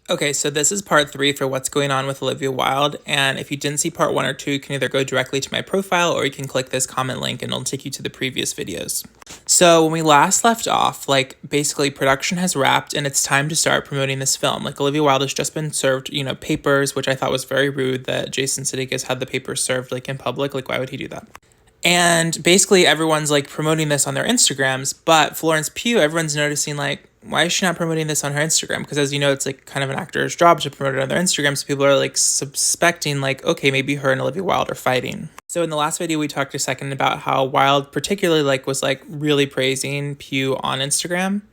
Okay, so this is part 3 for what's going on with Olivia Wilde, and if you didn't see part 1 or 2, you can either go directly to my profile or you can click this comment link and it'll take you to the previous videos. So when we last left off, basically production has wrapped and it's time to start promoting this film. Olivia Wilde has just been served, papers, which I thought was very rude that Jason Sudeikis had the papers served in public. Why would he do that? And basically everyone's promoting this on their Instagrams, but Florence Pugh, everyone's noticing why is she not promoting this on her Instagram? Because as you know, it's kind of an actor's job to promote it on their Instagram. So people are suspecting okay, maybe her and Olivia Wilde are fighting. So in the last video, we talked a second about how Wilde particularly was really praising Pugh on Instagram.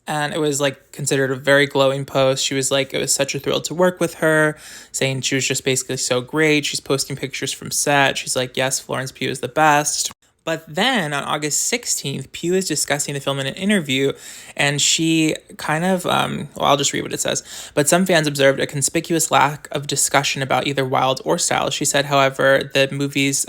And it was considered a very glowing post. She was it was such a thrill to work with her, saying she was just basically so great. She's posting pictures from set. She's yes, Florence Pugh is the best. But then on August 16th, Pugh is discussing the film in an interview, and she kind of, I'll just read what it says. But some fans observed a conspicuous lack of discussion about either Wilde or Styles. She said, however, the movie's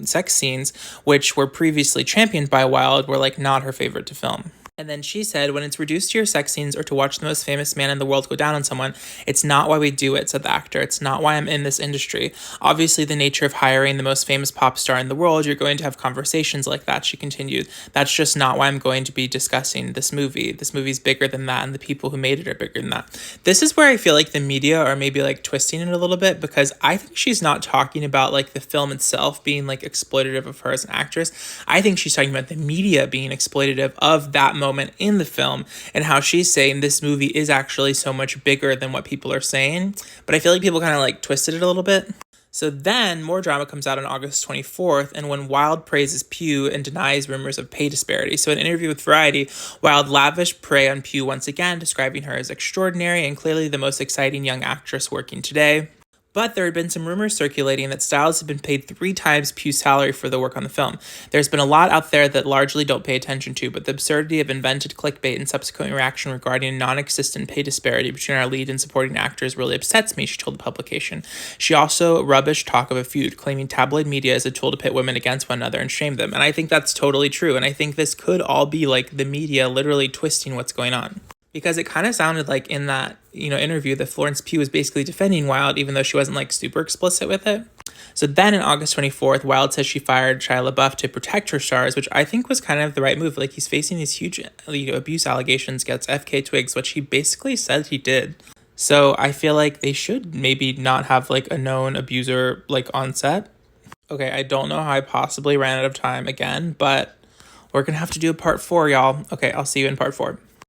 sex scenes, which were previously championed by Wilde, were not her favorite to film. And then she said, when it's reduced to your sex scenes or to watch the most famous man in the world go down on someone, it's not why we do it, said the actor. It's not why I'm in this industry. Obviously, the nature of hiring the most famous pop star in the world, you're going to have conversations like that, she continued. That's just not why I'm going to be discussing this movie. This movie's bigger than that, and the people who made it are bigger than that. This is where I feel the media are maybe twisting it a little bit, because I think she's not talking about the film itself being exploitative of her as an actress. I think she's talking about the media being exploitative of that moment in the film, and how she's saying this movie is actually so much bigger than what people are saying. But I feel people kind of twisted it a little bit. So then more drama comes out on August 24th, and when Wilde praises Pugh and denies rumors of pay disparity. So in an interview with Variety, Wilde lavished praise on Pugh once again, describing her as extraordinary and clearly the most exciting young actress working today. But there had been some rumors circulating that Styles had been paid 3 times Pugh's salary for the work on the film. There's been a lot out there that largely don't pay attention to, but the absurdity of invented clickbait and subsequent reaction regarding a non-existent pay disparity between our lead and supporting actors really upsets me, she told the publication. She also rubbished talk of a feud, claiming tabloid media as a tool to pit women against one another and shame them. And I think that's totally true, and I think this could all be the media literally twisting what's going on. Because it kind of sounded in that, interview that Florence Pugh was basically defending Wilde, even though she wasn't super explicit with it. So then on August 24th, Wilde says she fired Shia LaBeouf to protect her stars, which I think was kind of the right move. He's facing these huge abuse allegations against FK Twigs, which he basically said he did. So I feel they should maybe not have a known abuser on set. Okay, I don't know how I possibly ran out of time again, but we're gonna have to do a part 4, y'all. Okay, I'll see you in part 4.